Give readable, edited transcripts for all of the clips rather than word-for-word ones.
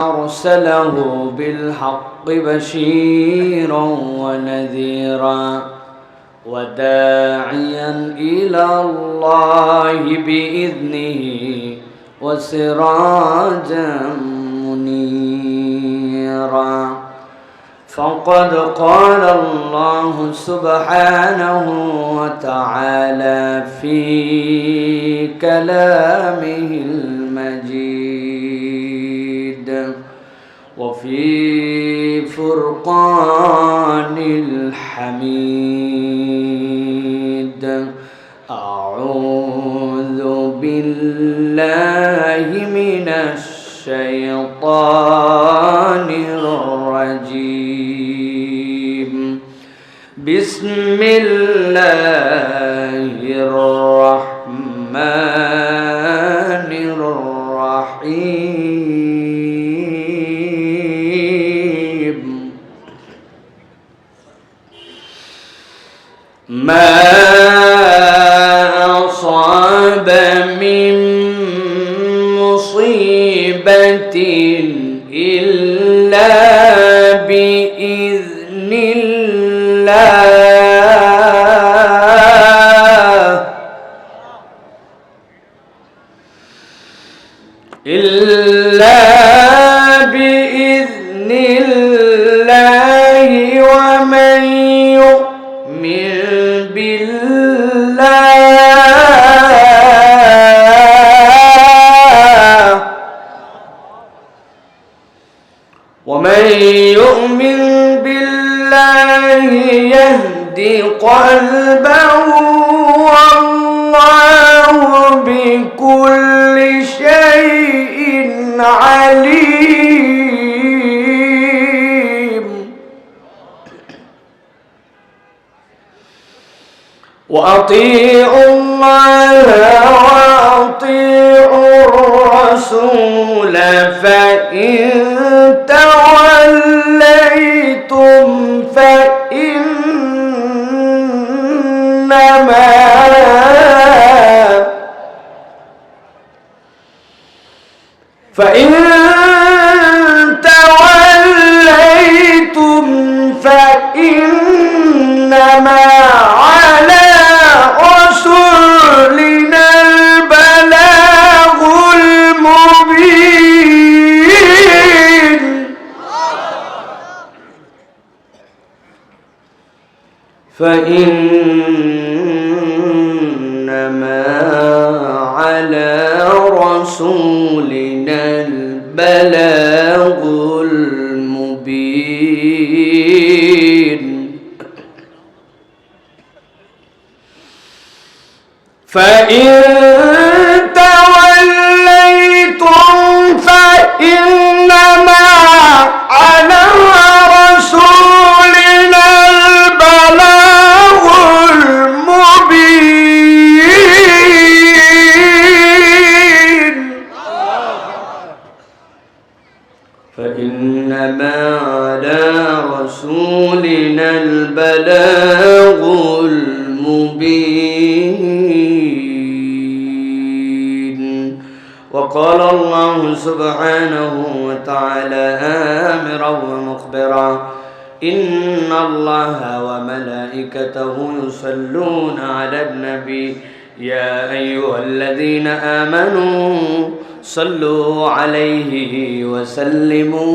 أرسله بالحق بشيرا ونذيرا وداعيا إلى الله بإذنه وسراجا منيرا. فقد قال الله سبحانه وتعالى في كلامه المجيد وفي فرقان الحميد: أعوذ بالله من الشيطان الرجيم. بسم الله الرحمن الرحيم. ما أصاب من مصيبة إلا بإذن الله، إلا بإذن الله. ومن يؤمن بالله يهد قلبه، والله بكل شيء عليم. وأطيعوا الله وأطيعوا الرسول، فإن توليتم فإنما على رسولنا البلاغ المبين. فإنما على رسولنا البلاغ المبين. فإن توليتم فإنما على رسولنا البلاغ المبين. فإنما على رسولنا البلاغ المبين. وقال الله سبحانه وتعالى آمرا ومخبرا: إن الله وملائكته يصلون على النبي يا أيها الذين آمنوا صلوا عليه وسلموا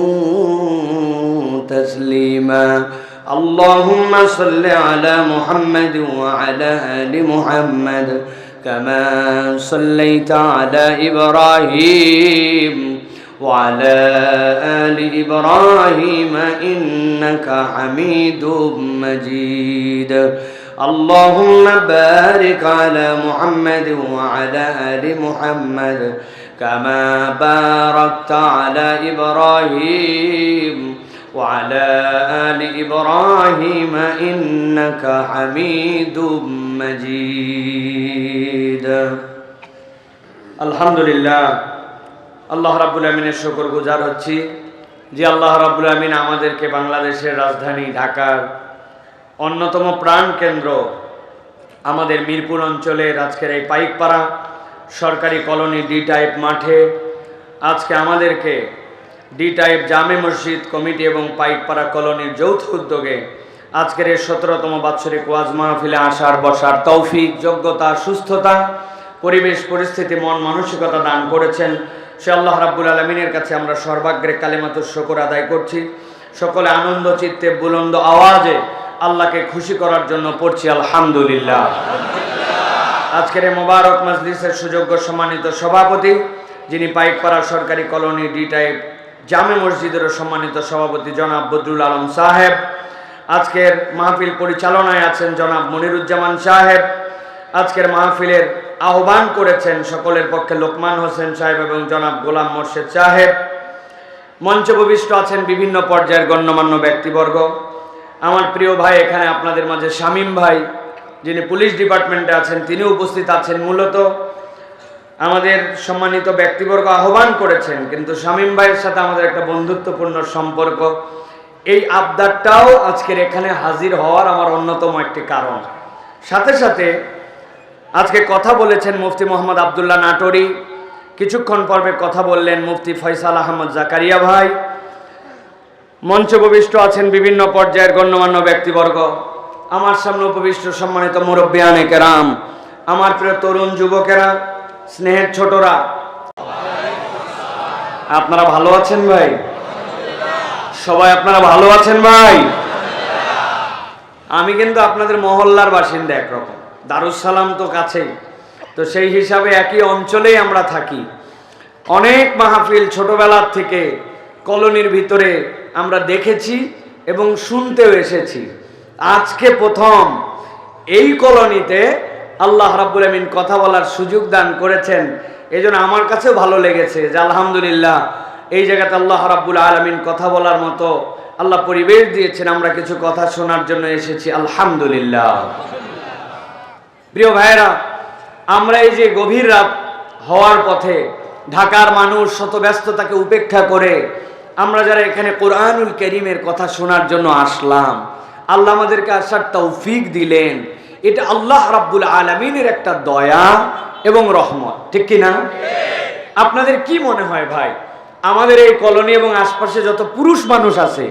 تسليما. اللهم صل على محمد وعلى آل محمد كما صليت على إبراهيم وعلى آل إبراهيم إنك حميد مجيد. اللهم بارك على محمد وعلى آل محمد كما باركت على إبراهيم وعلى آل إبراهيم إنك حميد مجيد. আলহামদুলিল্লাহ, আল্লাহ রাব্বুল আমিনের শুকর গুজার হচ্ছি যে আল্লাহ রাব্বুল আমিন আমাদেরকে বাংলাদেশের রাজধানী ঢাকার অন্যতম প্রাণ কেন্দ্র আমাদের মিরপুর অঞ্চলের আজকের এই পাইকপাড়া সরকারি কলোনি ডি টাইপ মাঠে আজকে আমাদেরকে ডি টাইপ জামে মসজিদ কমিটি এবং পাইকপাড়া কলোনির যৌথ উদ্যোগে আজকের এই 17তম বাৎসরিক ওয়াজ মাহফিলে আসার বসার তৌফিক, যোগ্যতা, সুস্থতা, পরিবেশ পরিস্থিতি, মন মানসিকতা দান করেছেন সে আল্লাহ রাব্বুল আলামিনের কাছে আমরা সর্বাগ্রে কালিমাতুশ শুকর আদায় করছি। সকলে আনন্দ চিত্তে বুলন্দ আওয়াজে আল্লাহকে খুশি করার জন্য পড়ছি আলহামদুলিল্লাহ। আজকের এই মোবারক মজলিসের সুযোগ্য সম্মানিত সভাপতি, যিনি পাইকপাড়া সরকারি কলোনি ডি টাইপ জামে মসজিদেরও সম্মানিত সভাপতি জনাব বদরুল আলম সাহেব, আজকের মাহফিল পরিচালনায় আছেন জনাব মনিরুজ্জামান সাহেব, আজকের মাহফিলের আহ্বান করেছেন সকলের পক্ষে লোকমান হোসেন সাহেব এবং জনাব গোলাম মোর্শেদ সাহেব, মঞ্চে উপবিষ্ট আছেন বিভিন্ন পর্যায়ের গণ্যমান্য ব্যক্তিবর্গ। আমার প্রিয় ভাই এখানে আপনাদের মাঝে শামীম ভাই, যিনি পুলিশ ডিপার্টমেন্টে আছেন, তিনি উপস্থিত আছেন। মূলত আমাদের সম্মানিত ব্যক্তিবর্গ আহ্বান করেছেন, কিন্তু শামীম ভাইয়ের সাথে আমাদের একটা বন্ধুত্বপূর্ণ সম্পর্ক, এই আবদারটাও আজকের এখানে হাজির হওয়ার আমার অন্যতম একটি কারণ। সাথে সাথে আজকে কথা বলেছেন মুফতি মোহাম্মদ আবদুল্লাহ নাটোরি, কিছুক্ষণ পর্বে কথা বললেন মুফতি ফয়সাল আহমদ জাকারিয়া ভাই, মঞ্চে উপবিষ্ট আছেন বিভিন্ন পর্যায়ের গণ্যমান্য ব্যক্তিবর্গ, আমার সামনে উপবিষ্ট সম্মানিত মুরব্বিয়ানে কেরাম, আমার প্রিয় তরুণ যুবকেরা, স্নেহের ছোটরা, আপনারা ভালো আছেন ভাই? সবাই আপনারা ভালো আছেন ভাই? আমি কিন্তু আপনাদের মহল্লার বাসিন্দা, একরকম দারুস সালাম তো কাছেই, তো সেই হিসাবে একই অঞ্চলেই আমরা থাকি। অনেক মাহফিল ছোটবেলার থেকে কলোনির ভিতরে আমরা দেখেছি এবং শুনতেও এসেছি। আজকে প্রথম এই কলোনিতে আল্লাহ রাব্বুল আমিন কথা বলার সুযোগ দান করেছেন, এজন্য আমার কাছেও ভালো লেগেছে যে আলহামদুলিল্লাহ এই জায়গাতে আল্লাহ রাব্বুল আলামিন কথা বলার মতো আল্লাহ পরিবেশ দিয়েছেন, আমরা কিছু কথা শোনার জন্য এসেছি আলহামদুলিল্লাহ। প্রিয় ভাইয়েরা, আমরা এই যে গভীর রাত হওয়ার পথে ঢাকার মানুষ শত ব্যস্ততাকে উপেক্ষা করে আমরা যারা এখানে কোরআনুল কারীমের কথা শোনার জন্য আসলাম, আল্লাহ আমাদেরকে আসার তৌফিক দিলেন, এটা আল্লাহ রাব্বুল আলামিনের একটা দয়া এবং রহমত, ঠিক কি না? আপনাদের কি মনে হয় ভাই, আমাদের এই কলোনি এবং আশপাশে যত পুরুষ মানুষ আছে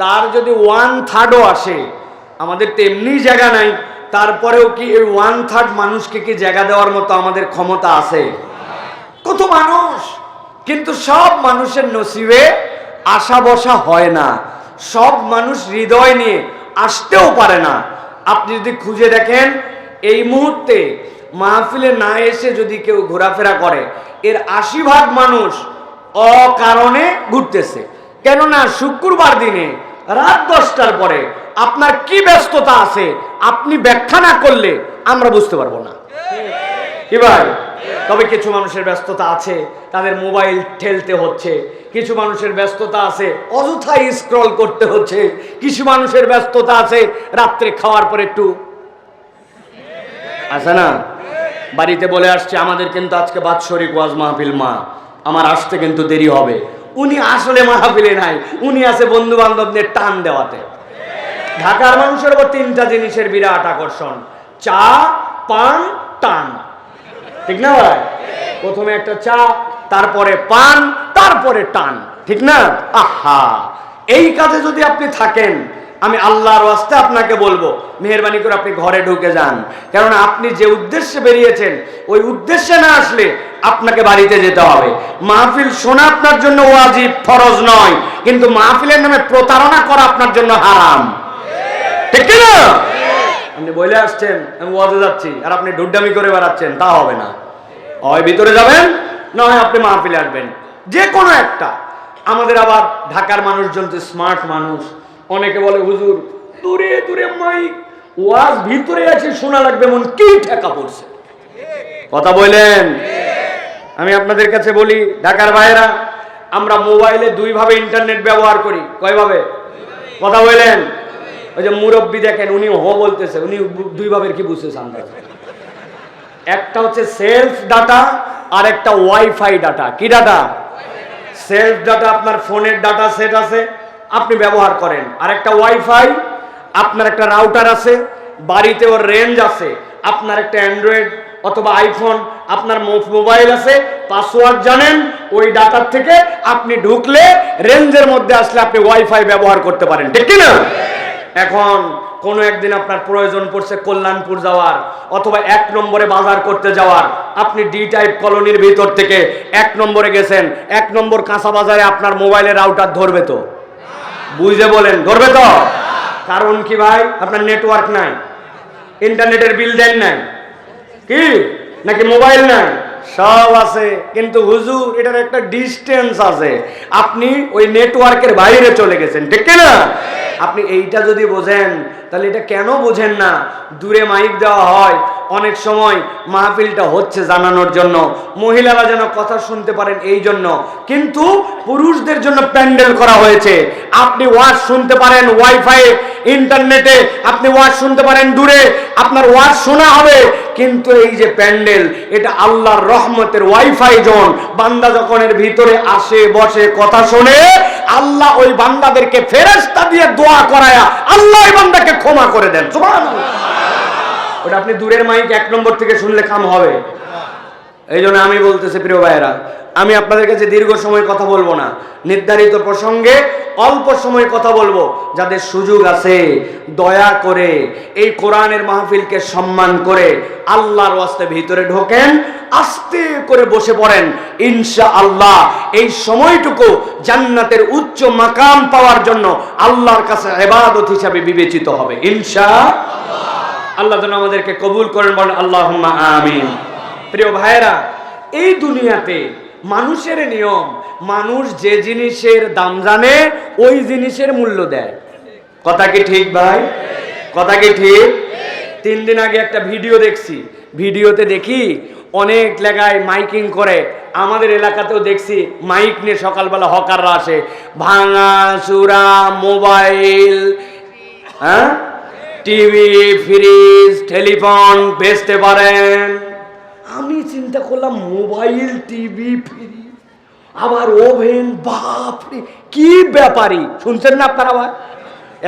তার যদি 1/3ও আসে, আমাদের তেমনি জায়গা নাই, তারপরেও কি এই 1/3 মানুষকে কি জায়গা দেওয়ার মতো আমাদের ক্ষমতা আছে? কত মানুষ, কিন্তু সব মানুষের নসিবে আশা বসা হয় না, সব মানুষ হৃদয় নিয়ে আসতেও পারে না। আপনি যদি খুঁজে দেখেন এই মুহূর্তে মাহফিলে না এসে যদি কেউ ঘোরাফেরা করে, এর 80% মানুষ অকারণে ঘুরতেছে। কেননা শুক্রবার দিনে রাত 10টার পরে আপনার কি ব্যস্ততা আছে আপনি ব্যাখ্যা না করলে আমরা বুঝতে পারবো না, কি ভাই? তবে কিছু মানুষের ব্যস্ততা আছে, তাদের মোবাইল ঠেলতে হচ্ছে, কিছু মানুষের ব্যস্ততা আছে অযথাই স্ক্রল করতে হচ্ছে, কিছু মানুষের ব্যস্ততা আছে রাত্রে খাওয়ার পরে একটু আছে না, বাড়িতে বলে আসছে আমাদের কিন্তু আজকে বাৎসরিক ওয়াজ মাহফিল, মা আমার আসতে কিন্তু দেরি হবে। উনি আসলে মাহফিলে নাই, উনি আছে বন্ধু বান্ধবদের টান দেওয়াতে। ঢাকার মানুষের উপর 3টা জিনিসের বিরাট আকর্ষণ, চা, পান, টান, ঠিক না ভাই? প্রথমে একটা চা, তারপরে পান, তারপরে টান, ঠিক না? আহা, এই কাজে যদি আপনি থাকেন, আমি আল্লাহর ওয়াস্তে আপনাকে বলবো মেহেরবানি করে আপনি ঘরে ঢুকে যান, কারণ আপনি যে উদ্দেশ্যে বেরিয়েছেন ওই উদ্দেশ্যে না আসলে আপনাকে বাড়িতে যেতে হবে। মাহফিল শোনা আপনার জন্য ওয়াজিব, ফরজ নয়, কিন্তু মাহফিলের নামে প্রতারণা করা আপনার জন্য হারাম, ঠিক না? আপনি বলে আসছেন আমি ওয়াজে যাচ্ছি আর আপনি ডুড্ডামি করে বেড়াচ্ছেন, তা হবে না। হয় ভিতরে যাবেন, না হয় আপনি মাহফিলে আসবেন, যে কোনো একটা। আমাদের আবার ঢাকার মানুষজন তো স্মার্ট মানুষ, অনেকে বলে হুজুর দূরে দূরে মাইক, ওয়াজ ভিতরে আছে শোনা লাগবে, মন কি ঠেকা পড়ছে, কথা বলেন। আমি আপনাদের কাছে বলি ঢাকার ভাইয়েরা, আমরা মোবাইলে 2 ভাবে ইন্টারনেট ব্যবহার করি, কয়ভাবে? কথা বলেন। ওই যে মুরব্বী দেখেন, উনি বলতেছে, উনি 2 ভাবের কি বুঝতেছেন? একটা হচ্ছে সেলফ ডাটা আর একটা ওয়াইফাই ডাটা। কি ডাটা? সেলফ ডাটা, আপনার ফোনের ডাটা সেট আছে, আপনি ব্যবহার করেন। আর একটা ওয়াইফাই, আপনার একটা রাউটার আছে, বাড়িতে ওর রেঞ্জ আছে, আপনার একটা অ্যান্ড্রয়েড অথবা আইফোন, আপনার মোবাইল আছে, পাসওয়ার্ড জানেন, ওই ডাটার থেকে আপনি ঢুকলে রেঞ্জের মধ্যে আসলে আপনি ওয়াইফাই ব্যবহার করতে পারেন, ঠিক কি না? এখন কোনো একদিন আপনার প্রয়োজন পড়ছে কল্যাণপুর যাওয়ার অথবা 1 নম্বরে বাজার করতে যাওয়ার, আপনি ডি টাইপ কলোনির ভিতর থেকে 1 নম্বরে গেছেন, 1 নম্বর কাঁচা বাজারে আপনার মোবাইলের রাউটার ধরবে তো? বুঝে বলেন, ধরবে তো? কারণ কি ভাই? আপনার নেটওয়ার্ক নাই, ইন্টারনেটের বিল দেন নাই কি, নাকি মোবাইল নাই? সব আছে, কিন্তু হুজুর এটার একটা ডিস্টেন্স আছে, আপনি ওই নেটওয়ার্কের বাইরে চলে গেছেন, ঠিক না? আপনি এইটা যদি বোঝেন তাহলে এটা কেন বোঝেন না? দূরে মাইক দেওয়া হয় অনেক সময় মাহফিলটা হচ্ছে জানানোর জন্য, মহিলারা যেন কথা শুনতে পারেন এই জন্য, কিন্তু পুরুষদের জন্য প্যান্ডেল করা হয়েছে। আপনি ওয়াজ শুনতে পারেন ওয়াইফাই ইন্টারনেটে, আপনি ওয়াজ শুনতে পারেন দূরে, আপনার ওয়াজ শোনা হবে, কিন্তু এই যে প্যান্ডেল, এটা আল্লাহর রহমতের ওয়াইফাই জোন। বান্দা যখন এর ভিতরে আসে বসে কথা শোনে, আল্লাহ ওই বান্দাদেরকে ফেরেশতা দিয়ে দোয়া করায়া আল্লাহ ওই বান্দাকে ক্ষমা করে দেন, সুবহানাল্লাহ। ওটা আপনি দূরের মাইক 1 নম্বর থেকে শুনলে কাম হবে? এই জন্য আমি বলতেছি প্রিয় ভাইয়েরা, আমি আপনাদের কাছে দীর্ঘ সময় কথা বলবো না, নির্ধারিত প্রসঙ্গে অল্প সময় কথা বলবো। যাদের সুযোগ আছে দয়া করে এই কোরআনের মাহফিলকে সম্মান করে আল্লাহর ওয়াস্তে ভিতরে ঢোকেন, আস্তে করে বসে পড়েন। ইনশাআল্লাহ এই সময়টুকু জান্নাতের উচ্চ মাকাম পাওয়ার জন্য আল্লাহর কাছে ইবাদত হিসাবে বিবেচিত হবে ইনশাআল্লাহ। আল্লাহ যেন আমাদেরকে কবুল করেন, বলেন আল্লাহুম্মা আমিন। প্রিয় ভাইয়েরা, এই দুনিয়াতে মানুষের নিয়ম, মানুষ যে জিনিসের দাম জানে ওই জিনিসের মূল্য দেয়। কথা কি ঠিক ভাই? কথা কি ঠিক? 3 দিন আগে একটা ভিডিও দেখছি, ভিডিওতে দেখি অনেক জায়গায় মাইকিং করে, আমাদের এলাকাতেও দেখছি মাইক নিয়ে সকালবেলা হকাররা আসে, ভাঙা চূড়া মোবাইল, হ্যাঁ, টিভি, ফ্রিজ, টেলিফোন বেচতে পারেন। আমি চিন্তা করলাম মোবাইল, টিভি, ফ্রিজ, আবার ওভেন, বাপরে কি ব্যাপারই! শুনছেন না আপনারা? আবার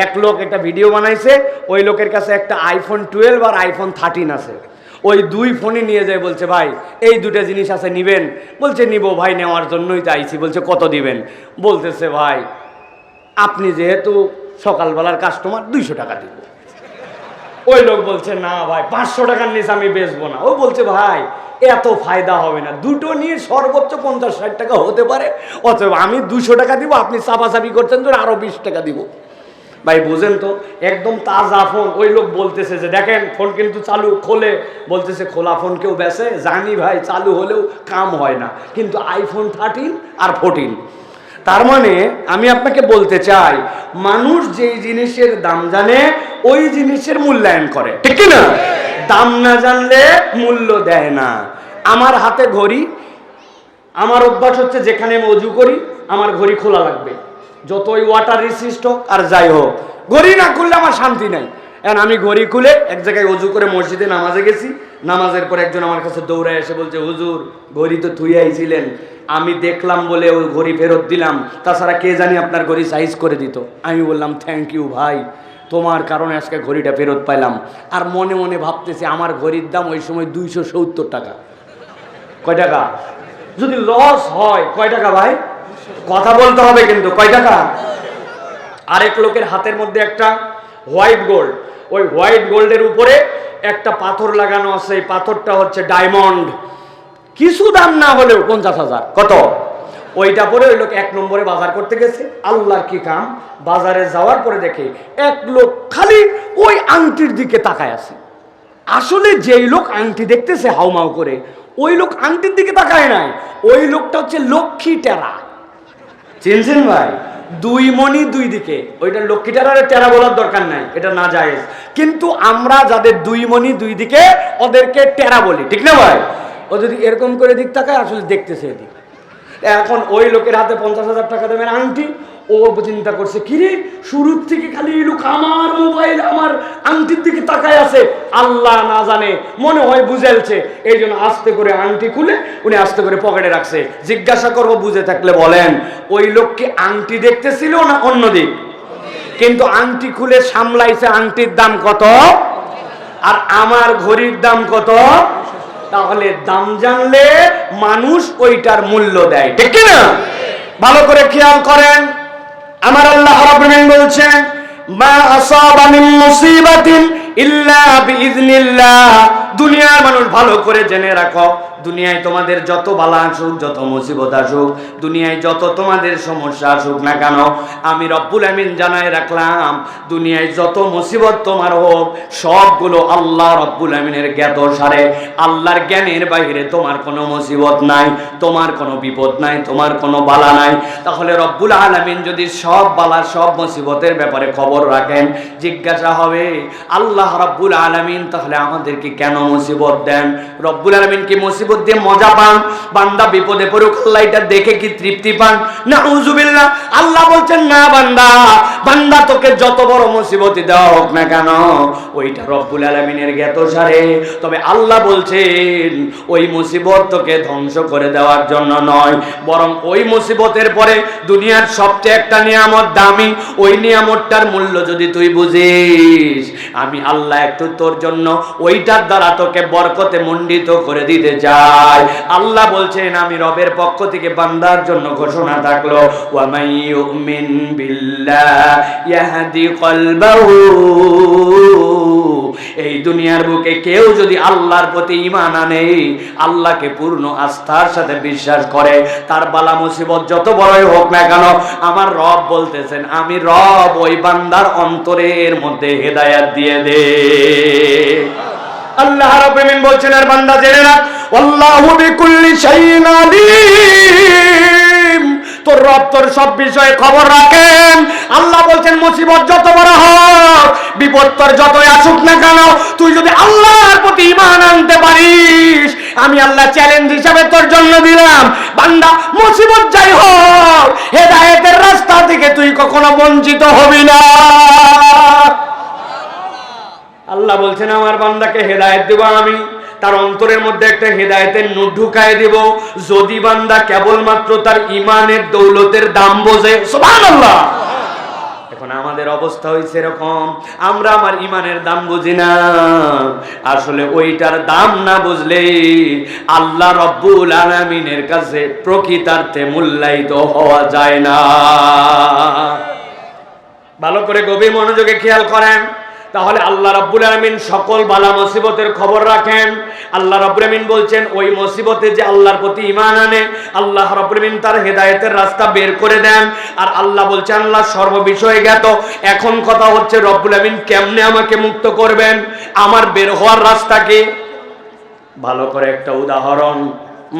এক লোক একটা ভিডিও বানাইছে, ওই লোকের কাছে একটা আইফোন 12 আর আইফোন 13 আছে, ওই 2 ফোনই নিয়ে যায়, বলছে ভাই এই 2টা জিনিস আছে নিবেন? বলছে নিব ভাই, নেওয়ার জন্যই তো আইছি। বলছে কত দিবেন? বলতেছে ভাই আপনি যেহেতু সকালবেলার কাস্টমার 200 টাকা দিব। ওই লোক বলছে না ভাই 500 টাকার নিচে আমি বেচবো না। ও বলছে ভাই এত ফায়দা হবে না, দুটো নিয়ে সর্বোচ্চ 50-60 টাকা হতে পারে, অথবা আমি 200 টাকা দিব, আপনি চাপাচাপি করছেন তো আরো 20 টাকা দিব। ভাই বুঝেন তো, একদম তাজা ফোন। ওই লোক বলতেছে যে দেখেন ফোন কিন্তু চালু, খোলে, বলতেছে খোলা ফোন কেউ বেচে? জানি ভাই চালু হলেও কাম হয় না, কিন্তু আইফোন 13 আর 14। তার মানে আমি আপনাকে বলতে চাই, মানুষ যেই জিনিসের দাম জানে ওই জিনিসের মূল্যায়ন করে, ঠিক না? দাম না জানলে মূল্য দেয় না। আমার হাতে ঘড়ি, আমার অভ্যাস হচ্ছে যেখানে আমি অজু করি আমার ঘড়ি খোলা লাগবে, যতই ওয়াটার রিসিস্ট হোক আর যাই হোক, ঘড়ি না খুললে আমার শান্তি নাই। এখন আমি ঘড়ি খুলে এক জায়গায় অজু করে মসজিদে নামাজে গেছি, নামাজের পর একজন আমার কাছে দৌড়ায় এসে বলছে হুজুর ঘড়ি তো থুই আইছিলেন, আমি দেখলাম বলে ওই ঘড়ি ফেরত দিলাম, তাছাড়া কে জানি আপনার ঘড়ি সাইজ করে দিত। আমি বললাম থ্যাংক ইউ ভাই, তোমার কারণে আজকে ঘড়িটা ফেরত পাইলাম। আর মনে মনে ভাবতেছি আমার ঘড়ির দাম ওই সময় 270 টাকা। কয় টাকা? যদি লস হয় কয় টাকা ভাই? কথা বলতে হবে কিন্তু, কয় টাকা? আরেক লোকের হাতের মধ্যে একটা হোয়াইট গোল্ড, ওই হোয়াইট গোল্ডের উপরে একটা পাথর লাগানো আছে, এই পাথরটা হচ্ছে ডায়মন্ড, কিছু দাম না হলেও 50,000। কত? ওইটা পরে ওই লোক 1 নম্বরে বাজার করতে গেছে। আল্লাহর কি কাম, বাজারে যাওয়ার পরে দেখে এক লোক খালি ওই আংটির দিকে তাকায় আছে। আসলে যেই লোক আংটি দেখতেছে হাউমাউ করে, ওই লোক আংটির দিকে তাকায় নাই, ওই লোকটা হচ্ছে লক্ষ্মী টেরা। চিনছেন ভাই? 2 মণি 2 দিকে, ওইটা লক্ষ্মী টেরারে টেরা বলার দরকার নাই, এটা না জায়েজ, কিন্তু আমরা যাদের 2 মণি 2 দিকে ওদেরকে টেরা বলি, ঠিক না ভাই? ও যদি এরকম করে দিক তাকায় আসলে দেখতেছে এদিক। এখন ওই লোকের হাতে 50,000 টাকা দেবেন আংটি, ও চিন্তা করছে কিরে শুরুর থেকে খালি এই লোক আমার মোবাইল আমার আংটির দিকে তাকায় আছে, আল্লাহ না জানে মনে হয় বুঝেলছে, এই জন্য আস্তে করে আংটি খুলে উনি আস্তে করে পকেটে রাখছে। জিজ্ঞাসা করবো বুঝে থাকলে বলেন, ওই লোককে আংটি দেখতেছিল না অন্যদিক? কিন্তু আংটি খুলে সামলাইছে আংটির দাম কত আর আমার ঘড়ির দাম কত? তাহলে দাম জানলে মানুষ ওইটার মূল্য দেয়, ঠিক না? ভালো করে খেয়াল করেন, আমার আল্লাহ রাব্বুল আলামিন বলছেন মা আসাবা মিন মুসিবাতিন ইল্লা বিইজনিল্লাহ। দুনিয়ার মানুষ ভালো করে জেনে রাখো, দুনিয়ায় তোমাদের যত বালা আসুক, যত মুসিবত আসুক, দুনিয়ায় যত তোমাদের সমস্যা আসুক না কেন, আমি রব্বুল আমিন জানায় রাখলাম দুনিয়ায় যত মুসিবত তোমার হোক সবগুলো আল্লাহ রব্বুল আমিনের জ্ঞাত সারে। আল্লাহর জ্ঞানের বাইরে তোমার কোনো মুসিবত নাই, তোমার কোনো বিপদ নাই, তোমার কোনো বালা নাই। তাহলে রব্বুল আলামিন যদি সব বালা সব মুসিবতের ব্যাপারে খবর রাখেন, জিজ্ঞাসা হবে আল্লাহ রব্বুল আলামিন তাহলে আমাদেরকে কেন মুসিবত দেন? রব্বুল আলামিন কি মুসিবত দিয়ে মজা পান? বান্দা বিপদে পড়ুক আল্লাহ এটা দেখে কি তৃপ্তি পান? নাউযুবিল্লাহ। আল্লাহ বলছেন না বান্দা, বান্দা তোকে যত বড় মুসিবতই দেওয়া হোক না কেন ওইটা রব্বুল আলামিনের জ্ঞাতসারে। তবে আল্লাহ বলছেন ওই মুসিবত তোকে ধ্বংস করে দেওয়ার জন্য নয়, বরং ওই মুসিবতের পরে দুনিয়ার সবচেয়ে একটা নিয়ামত দামি, ওই নিয়ামতটার মূল্য যদি তুই বুঝিস আমি আল্লাহ একটু তোর জন্য ওইটার দ্বারা তোকে বরকতে মণ্ডিত করে দিতে চাই। আল্লাহ বলছেন আমি রবের পক্ষ থেকে বান্দার জন্য ঘোষণা থাকলো ওয়া মান ইউমিন বিল্লাহি ইয়াহদি কলবাহু। এই দুনিয়ার বুকে কেউ যদি আল্লাহর প্রতি ঈমান আনে, আল্লাহকে পূর্ণ আস্থার সাথে বিশ্বাস করে, তার বালা মুসিবত যত বড়ই হোক না কেন আমার রব বলতেছেন আমি রব ওই বান্দার অন্তরের মধ্যে হেদায়েত দিয়ে দে। আল্লাহ রাব্বুল আমিন বলছেন আর বান্দা জেনে রাখ আল্লাহু বিকুল্লি শাইইন আলীম। তোর রব তোর সব বিষয়ে খবর রাখেন। আল্লাহ বলছেন মুসিবত যত বড় হোক, বিপদ তোর যতই আসুক না কেন, তুই যদি আল্লাহর প্রতি ঈমান আনতে পারিস আমি আল্লাহ চ্যালেঞ্জ হিসাবে তোর জন্য দিলাম বান্দা মুসিবত যাই হোক হেদায়েতের রাস্তা থেকে তুই কখনো বঞ্চিত হবি না। আল্লাহ বলছেন আমার বান্দাকে হেদায়েত দেব আমি, তার অন্তরের মধ্যে একটা হেদায়েতের নূর ঢুকায় দেব যদি বান্দা কেবলমাত্র তার ঈমানের দৌলতের দাম বোঝে। সুবহানাল্লাহ। এখন আমাদের অবস্থা হয়েছে এরকম, আমরা আমার ঈমানের দাম বুঝি না। আসলে ওইটার দাম না বুঝলে আল্লাহ রব্বুল আলামিনের কাছে প্রকৃতার্থে মূল্যায়িত হওয়া যায় না। ভালো করে গভীর মনোযোগে খেয়াল করেন। তাহলে আল্লাহ রাব্বুল আলামিন সকল বালা মুসিবতের খবর রাখেন। আল্লাহ রাব্বুল আলামিন বলছেন ওই মুসিবতে যে আল্লাহর প্রতি ঈমান আনে আল্লাহ রাব্বুল আলামিন তার হেদায়েতের রাস্তা বের করে দেন। আর আল্লাহ বলছেন আল্লাহ সর্ববিষয়ে জ্ঞাত। এখন কথা হচ্ছে রব্বুল আলামিন কেমনে আমাকে মুক্ত করবেন, আমার বের হওয়ার রাস্তা কি? ভালো করে একটা উদাহরণ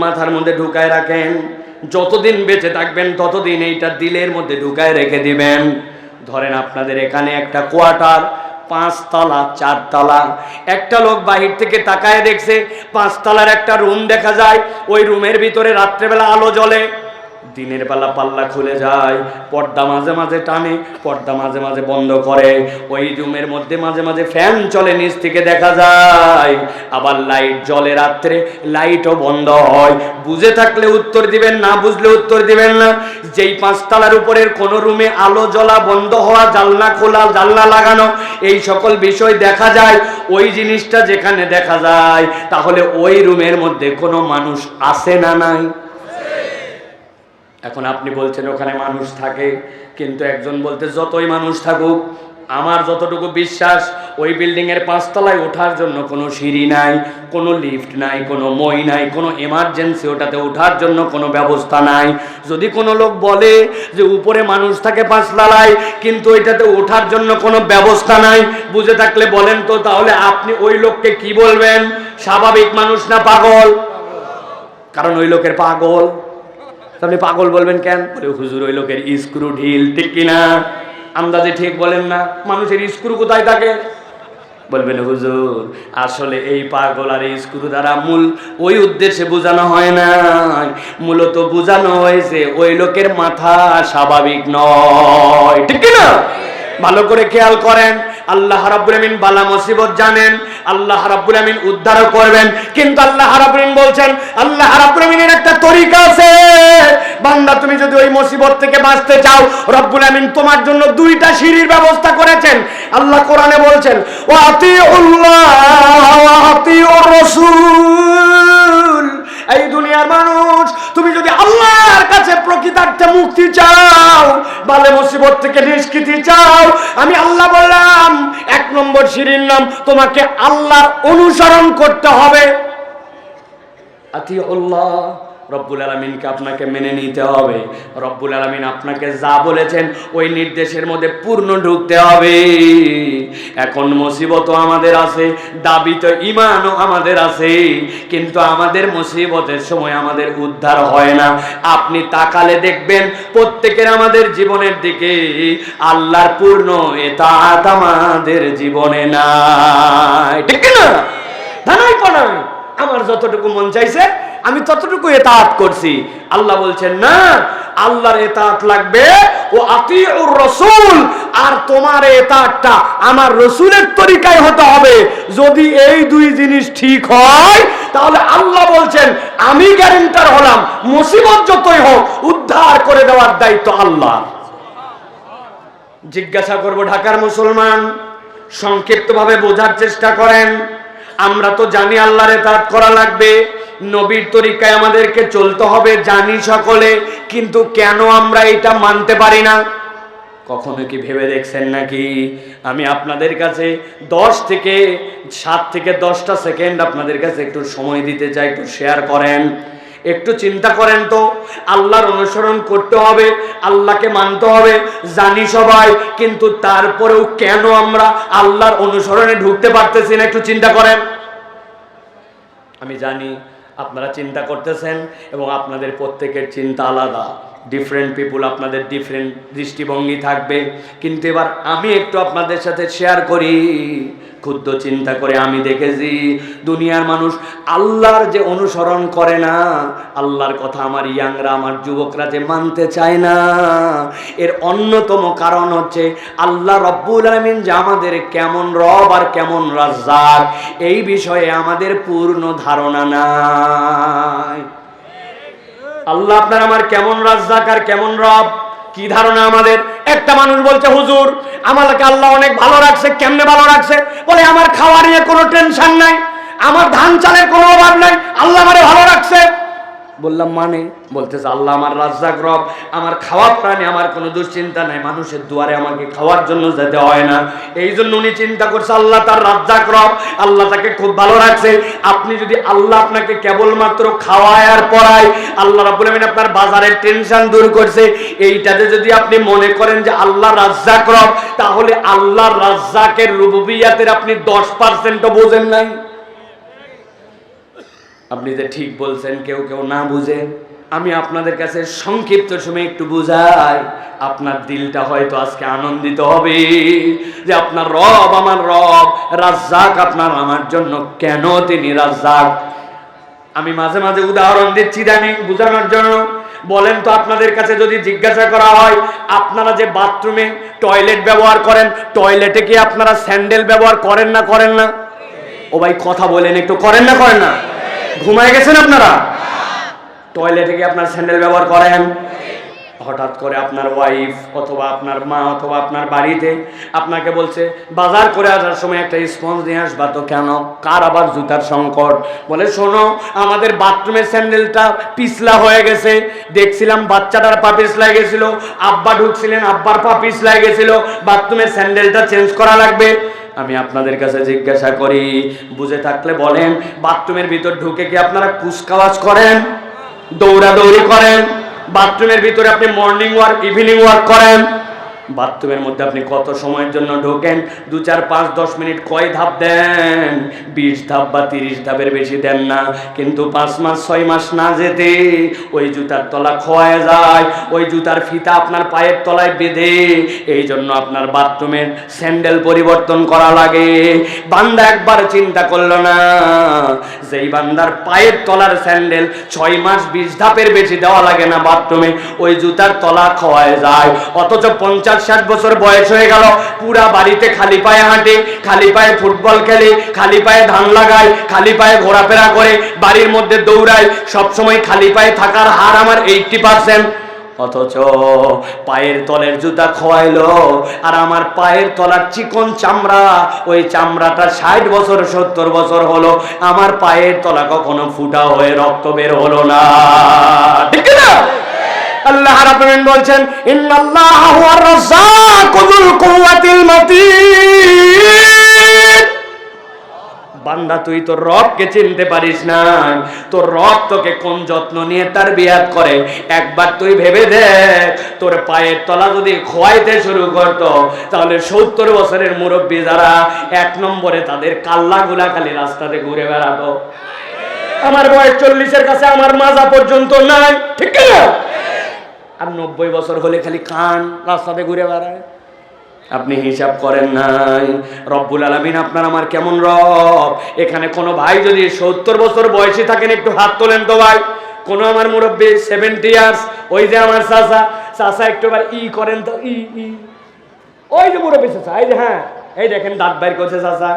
মাথার মধ্যে ঢুকায় রাখেন, যতদিন বেঁচে থাকবেন ততদিন এইটা দিলের মধ্যে ঢুকায় রেখে দিবেন। ধরেন আপনাদের এখানে একটা কোয়ার্টার 5 তলা 4 তলা, একটা লোক বাহির থেকে তাকায় দেখছে 5 তলার একটা রুম দেখা যায়, ওই রুমের ভিতরে রাত্রেবেলা আলো জ্বলে, দিনের বেলা পাল্লা খুলে যায়, পর্দা মাঝে মাঝে টানে, পর্দা মাঝে মাঝে বন্ধ করে, ওই রুমের মধ্যে মাঝে মাঝে ফ্যান চলে নিচ থেকে দেখা যায়, আবার লাইট জ্বলে রাত্রে, লাইটও বন্ধ হয়। বুঝে থাকলে উত্তর দিবেন, না বুঝলে উত্তর দিবেন না। যেই 5 তলার উপরের কোন রুমে আলো জ্বলা বন্ধ হওয়া, জানলা খোলা জানলা লাগানো এই সকল বিষয় দেখা যায়, ওই জিনিসটা যেখানে দেখা যায় তাহলে ওই রুমের মধ্যে কোনো মানুষ আছে না নাই? এখন আপনি বলছেন ওখানে মানুষ থাকে, কিন্তু একজন বলতে যতই মানুষ থাকুক আমার যতটুকু বিশ্বাস ওই বিল্ডিং এর 5 তলায় ওঠার জন্য কোনো সিঁড়ি নাই, কোনো লিফট নাই, কোনো মই নাই, কোনো এমার্জেন্সি ওটাতে ওঠার জন্য কোনো ব্যবস্থা নাই। যদি কোনো লোক বলে যে উপরে মানুষ থাকে 5 তলায় কিন্তু ওইটাতে ওঠার জন্য কোনো ব্যবস্থা নাই, বুঝে থাকলে বলেন তো তাহলে আপনি ওই লোককে কি বলবেন? স্বাভাবিক মানুষ না পাগল? কারণ ওই লোকের পাগল। আপনি পাগল বলবেন কেন? হুজুর ওই লোকের স্ক্রু ঢিল, ঠিক কিনা? আন্দাজে ঠিক বলেন না। মানুষের স্ক্রু কোথায় থাকে? বলবেন হুজুর আসলে এই পাগল আর এই স্ক্রু দ্বারা মূল ওই উদ্দেশ্যে বোঝানো হয় না, মূলত বোঝানো হয়েছে ওই লোকের মাথা স্বাভাবিক নয়, ঠিক কিনা? ভালো করে খেয়াল করেন, আল্লাহ রাব্বুল আমিন বালা মুসিবত জানেন, আল্লাহ রাব্বুল আমিন উদ্ধার করবেন। কিন্তু আল্লাহ রাব্বুল আমিন বলছেন, আল্লাহ রাব্বুল আমিনের একটা তরিকা আছে, বান্দা তুমি যদি ওই মুসিবত থেকে বাঁচতে চাও, রব্বুল আমিন তোমার জন্য দুইটা সিঁড়ির ব্যবস্থা করেছেন। আল্লাহ কোরআনে বলছেন, ওয়া আতিউল্লাহ ওয়া আতিউর রাসূল। এই দুনিয়ার মানুষ, তুমি যদি আল্লাহর কাছে প্রকৃতার্থে মুক্তি চাও, বালে মুসিবত থেকে নিষ্কৃতি চাও, আমি আল্লাহ বললাম 1 নম্বর সিঁড়ির নাম তোমাকে আল্লাহর অনুসরণ করতে হবে। আতিউল্লাহ, রব্বুল আলামিনকে আপনাকে মেনে নিতে হবে। রব্বুল আলামিন আপনাকে যা বলেছেন ওই নির্দেশের মধ্যে পূর্ণ ঢুকতে হবে। এখন মুসিবতও আমাদের আছে, দাবি তো ঈমানও আমাদের আছে, কিন্তু আমাদের মুসিবতের সময় আমাদের উদ্ধার হয় না। আপনি তাকালে দেখবেন প্রত্যেকের আমাদের জীবনের দিকে আল্লাহর পূর্ণ ইতাআত আমাদের জীবনে নাই, ঠিক না? ধানাই পড়াই আমার যতটুকু মন চাইছে আমি ততটুকু ইতাআত করছি। আল্লাহ বলছেন না, আল্লাহর ইতাআত লাগবে ও আতিউর রাসূল, আর তোমার ইতাআতটা আমার রাসূলের তরিকায় হতে হবে। যদি এই দুই জিনিস ঠিক হয় তাহলে আল্লাহ বলছেন আমি গ্যারান্টার হলাম, মুসিবত যতই হোক উদ্ধার করে দেওয়ার দায়িত্ব আল্লাহ। জিজ্ঞাসা করব ঢাকার মুসলমান, সংক্ষিপ্তভাবে বোঝার চেষ্টা করেন। আমরা তো জানি আল্লাহর ইতাআত করা লাগবে, নবীর তরিকায় আমাদেরকে চলতে হবে, জানি সকলে, কিন্তু কেন আমরা এটা মানতে পারি না? কখনো কি ভেবে দেখছেন নাকি? আমি আপনাদের কাছে 7 থেকে 10টা সেকেন্ড আপনাদের কাছে একটু সময় দিতে চাই, একটু শেয়ার করেন, একটু চিন্তা করেন তো। আল্লাহর অনুসরণ করতে হবে, আল্লাহকে মানতে হবে, জানি সবাই, কিন্তু তারপরেও কেন আমরা আল্লাহর অনুসরণে ঢুকতে পারতেছি না? একটু চিন্তা করেন। আমি জানি আপনারা চিন্তা করতেছেন এবং আপনাদের প্রত্যেকের চিন্তা আলাদা, ডিফারেন্ট পিপুল, আপনাদের ডিফারেন্ট দৃষ্টিভঙ্গি থাকবে। কিন্তু এবার আমি একটু আপনাদের সাথে শেয়ার করি, ক্ষুদ্র চিন্তা করে আমি দেখেছি দুনিয়ার মানুষ আল্লাহর যে অনুসরণ করে না, আল্লাহর কথা আমার ইয়াংরা, আমার যুবকরা যে মানতে চায় না, এর অন্যতম কারণ হচ্ছে আল্লাহ রব্বুল আলামিন যে আমাদের কেমন রব আর কেমন রাজ্জাক, এই বিষয়ে আমাদের পূর্ণ ধারণা নাই। আল্লাহ আপনার আমার কেমন রাজ্জাক আর কেমন রব, কি ধারণা আমাদের? একটা মানুষ বলছে, হুজুর আমাকে আল্লাহ অনেক ভালো রাখছে। কেমনে ভালো রাখছে? বলে আমার খাওয়া নিয়ে কোনো টেনশন নাই, আমার ধান চালের কোনো অভাব নাই, আল্লাহ আমারে ভালো রাখছে। বললাম মানে? বলতেছে আল্লাহ আমার রাজ্জাক রব, আমার খাওয়া প্রাণী, আমার কোনো দুশ্চিন্তা নাই, মানুষের দুয়ারে আমাকে খাওয়ার জন্য যেতে হয় না। এই জন্য উনি চিন্তা করছে আল্লাহ তার রাজ্জাক রব, আল্লাহ তাকে খুব ভালো রাখছে। আপনি যদি আল্লাহ আপনাকে কেবলমাত্র খাওয়ায় আর পড়ায়, আল্লাহ রাব্বুল আমিন আপনার বাজারের টেনশন দূর করছে, এইটাতে যদি আপনি মনে করেন যে আল্লাহ রাজ্জাক রব, তাহলে আল্লাহর রাজ্জাকের রুবুবিয়াতের আপনি 10%ও বোঝেন নাই। আপনি যে ঠিক বলছেন, কেউ কেউ না বুঝে। আমি আপনাদের কাছে সংক্ষিপ্ত সময় একটু বুঝাই, আপনার দিলটা হয়তো আজকে আনন্দিত হবে যে আপনার রব আমার রব, রাজ্জাক আপনার আমার জন্য। কেন তিনি রাজ্জাক? আমি মাঝে মাঝে উদাহরণ দিচ্ছি জানি বোঝানোর জন্য। বলেন তো, আপনাদের কাছে যদি জিজ্ঞাসা করা হয় আপনারা যে বাথরুমে টয়লেট ব্যবহার করেন, টয়লেটে কি আপনারা স্যান্ডেল ব্যবহার করেন না করেন না? ও ভাই কথা বলেন একটু, করেন না করেন না? ঘুমায় গেছেন আপনারা? টয়লেটে কি আপনার স্যান্ডেল ব্যবহার করেন? হঠাৎ করে আপনার ওয়াইফ অথবা আপনার মা অথবা আপনার বাড়িতে আপনাকে বলছে বাজার করে আসার সময় একটা স্পঞ্জ নিয়ে আসবা। তো কেন? কার আবার জুতার সংকট? বলে শোনো, আমাদের বাথরুমের স্যান্ডেলটা পিছলা হয়ে গেছে, দেখছিলাম বাচ্চাটার পা পিছলা গেছিল, আব্বা ঢুকছিলেন, আব্বার পা পিছলা গেছিল, বাথরুমের স্যান্ডেলটা চেঞ্জ করা লাগবে। আমি আপনাদের কাছে জিজ্ঞাসা করি, বুঝে থাকলে বলেন, বাথরুমের ভিতর ঢুকে কি আপনারা কুচকাওয়াজ করেন, দৌড়াদৌড়ি করেন? বাথরুমের ভিতরে আপনি মর্নিং ওয়ার্ক, ইভিনিং ওয়ার্ক করেন? বাথরুমের মধ্যে আপনি কত সময়ের জন্য ঢোকেন? 2, 4, 5, 10 মিনিট কয় ধাপ দেন? 20 ধাপ বা 30 ধাপের বেশি দেন না। কিন্তু 5 মাস 6 মাস না যেতে ওই জুতার তলা খোয়া যায়, ওই জুতার ফিতা আপনার পায়ের তলায় বেঁধে। এই জন্য আপনার বাথরুমের স্যান্ডেল পরিবর্তন করা লাগে। বান্দা একবার চিন্তা করলো না যেই বান্দার পায়ের তলার স্যান্ডেল 6 মাস 20 ধাপের বেশি দেওয়া লাগে না বাথরুমে, ওই জুতার তলা খোয়ায় যায়। অথচ 50-60 বছর বয়স হয়ে গেল, পুরা বাড়িতে খালি পায়ে হাঁটে, খালি পায়ে ফুটবল খেলে, খালি পায়ে ধান লাগায়, খালি পায়ে ঘোরাফেরা করে, বাড়ির মধ্যে দৌড়ায়, সবসময় খালি পায়ে থাকার হার আমার 80%। অথচ পায়ের তলের জুতা খোয়াইলো, আর আমার পায়ের তলার চিকন চামড়া, ওই চামড়াটা 60 বছর 70 বছর হলো, আমার পায়ের তলা কখনো ফুটা হয়ে রক্ত বের হলো না। ঠিক না? আল্লাহ রাব্বুল আলামিন বলছেন, ইন্নাল্লাহা হুয়ার রাজ্জাকু যুল কুওয়াতিল মাতিন। বান্দা, তুই তোর রবকে চিনতে পারিস না, তোর রব তোকে কোন যত্ন নিয়ে তারবিয়াত করে। একবার তুই ভেবে দেখ, তোর পায়ের তলা যদি খোয়াইতে শুরু করতো, তাহলে 70 বছরের মুরব্বী যারা, 1 নম্বরে তাদের কাল্লাগুলা খালি রাস্তাতে ঘুরে বেড়াতো। আমার বয়স 40-এর কাছে, আমার মাজা পর্যন্ত নাই, ঠিক না? আর 90 বছর হলে খালি কান রাস্তাতে ঘুরে বেড়ায়। আপনি হিসাব করেন নাই রব্বুল আলামিন আপনার আমার কেমন রব। এখানে কোনো ভাই যদি 70 বছর বয়সী থাকেন, একটু হাত তোলেন তো ভাই। কোনো আমার মুরব্বী 70 ইয়ার্স, ওই যে আমার চাচা একটু ই করেন তো, ওই যে মুরব্বী চাচা, এই যে, হ্যাঁ, এই দেখেন দাঁত বাইর করছে চাচা,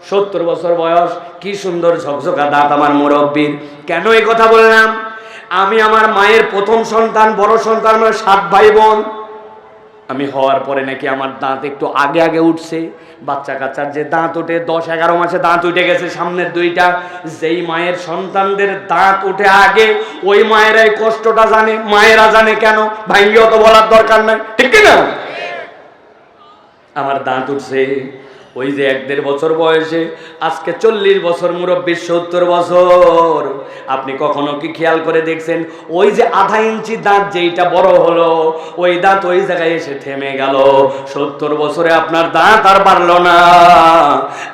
70 বছর বয়স, কি সুন্দর ঝকঝকা দাঁত আমার মুরব্বীর। কেন এই কথা বললাম? আমি আমার মায়ের প্রথম সন্তান, বড় সন্তান, আমার 7 ভাই বোন। আমি হওয়ার পরে নাকি আমার দাঁত একটু আগে আগে উঠছে। বাচ্চা কাচ্চার যে দাঁত ওঠে 10-11 মাসে দাঁত উঠে গেছে সামনের 2টা। যেই মায়ের সন্তানদের দাঁত উঠে আগে, ওই মায়েরাই কষ্টটা জানে। মায়েরা জানে কেন, ভাঙ্গিও তো বলার দরকার নাই, ঠিক না? আমার দাঁত উঠছে ওই যে 1-1.5 বছর বয়সে, আজকে 40 বছর মুরব্বী 70 বছর। আপনি কখনো কি খেয়াল করে দেখছেন, ওই যে আধা ইঞ্চি দাঁত যেইটা বড় হলো, ওই দাঁত ওই জায়গায় এসে থেমে গেল। 70 বছরে আপনার দাঁত আর বাড়লো না।